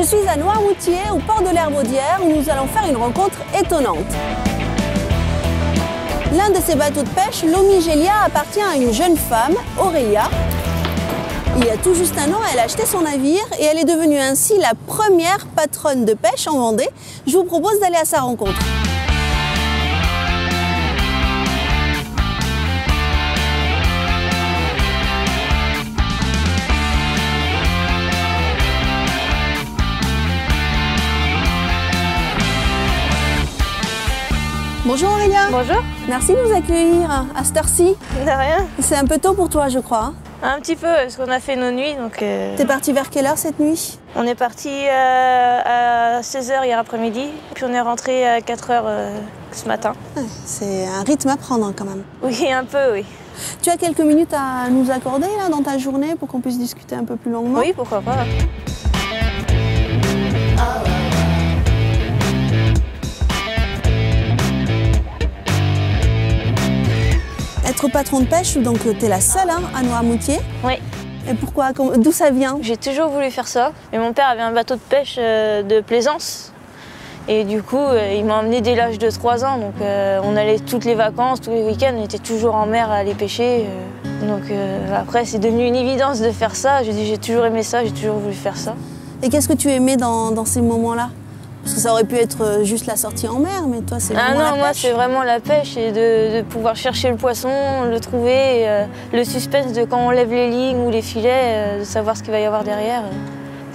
Je suis à Noirmoutier, au port de l'Herbaudière, où nous allons faire une rencontre étonnante. L'un de ces bateaux de pêche, l'Omigélia, appartient à une jeune femme, Aurélia. Il y a tout juste un an, elle a acheté son navire et elle est devenue ainsi la première patronne de pêche en Vendée. Je vous propose d'aller à sa rencontre. Bonjour Aurélia. Bonjour. Merci de nous accueillir à cette heure-ci. De rien. C'est un peu tôt pour toi, je crois. Un petit peu, parce qu'on a fait nos nuits. Donc T'es parti vers quelle heure cette nuit? On est parti à 16h hier après-midi, puis on est rentré à 4h ce matin. C'est un rythme à prendre quand même. Oui, un peu, oui. Tu as quelques minutes à nous accorder là, dans ta journée pour qu'on puisse discuter un peu plus longuement? Oui, pourquoi pas. Être patron de pêche, donc tu es la seule à Noirmoutier. Oui. Et pourquoi? D'où ça vient? J'ai toujours voulu faire ça. Et mon père avait un bateau de pêche de plaisance. Et du coup, il m'a emmené dès l'âge de 3 ans. Donc on allait toutes les vacances, tous les week-ends, on était toujours en mer à aller pêcher. Donc après, c'est devenu une évidence de faire ça. J'ai toujours aimé ça, j'ai toujours voulu faire ça. Et qu'est-ce que tu aimais dans ces moments-là? Parce que ça aurait pu être juste la sortie en mer, mais toi, c'est vraiment la pêche. Non, moi, c'est vraiment la pêche et de pouvoir chercher le poisson, le trouver, le suspense de quand on lève les lignes ou les filets, de savoir ce qu'il va y avoir derrière.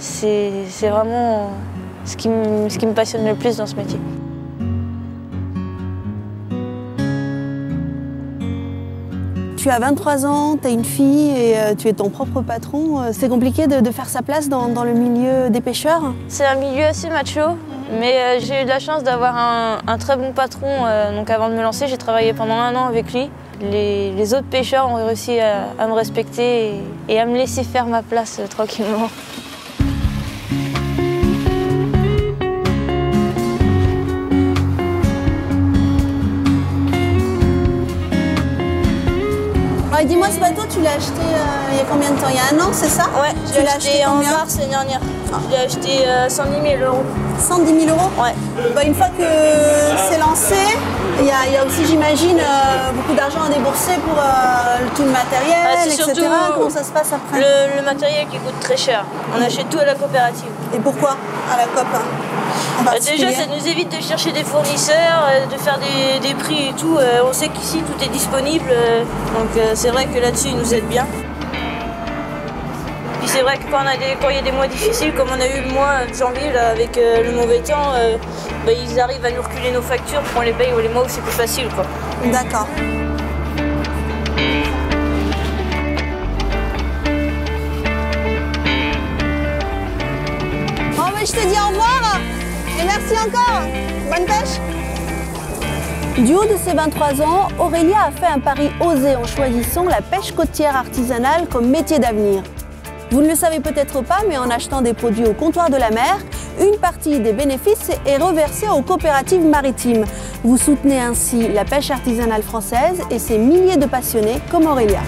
C'est vraiment ce qui me passionne le plus dans ce métier. Tu as 23 ans, tu as une fille et tu es ton propre patron. C'est compliqué de faire sa place dans le milieu des pêcheurs? C'est un milieu assez macho. Mais j'ai eu de la chance d'avoir un très bon patron. Donc avant de me lancer, j'ai travaillé pendant 1 an avec lui. Les autres pêcheurs ont réussi à me respecter et à me laisser faire ma place tranquillement. Dis-moi, ce bateau, tu l'as acheté il y a combien de temps? Il y a 1 an, c'est ça? Ouais, je l'ai acheté en mars l'année dernière. Je l'ai acheté 110 000 €. 110 000 €? Ouais. Bah, une fois que c'est lancé, il y a aussi, j'imagine, beaucoup d'argent à débourser pour tout le matériel, etc. Comment ça se passe après? Le matériel qui coûte très cher. On achète tout à la coopérative. Et pourquoi à la COP? Déjà, ça nous évite de chercher des fournisseurs, de faire des prix et tout. On sait qu'ici, tout est disponible. Donc c'est vrai que là-dessus, ils nous aident bien. Puis c'est vrai que quand il y a des mois difficiles, comme on a eu le mois de janvier là, avec le mauvais temps, ils arrivent à nous reculer nos factures pour qu'on les paye les mois où c'est plus facile, quoi. D'accord. Bon, mais je te dis au revoir et merci encore. Bonne pêche. Du haut de ses 23 ans, Aurélia a fait un pari osé en choisissant la pêche côtière artisanale comme métier d'avenir. Vous ne le savez peut-être pas, mais en achetant des produits au comptoir de la mer, une partie des bénéfices est reversée aux coopératives maritimes. Vous soutenez ainsi la pêche artisanale française et ses milliers de passionnés comme Aurélia.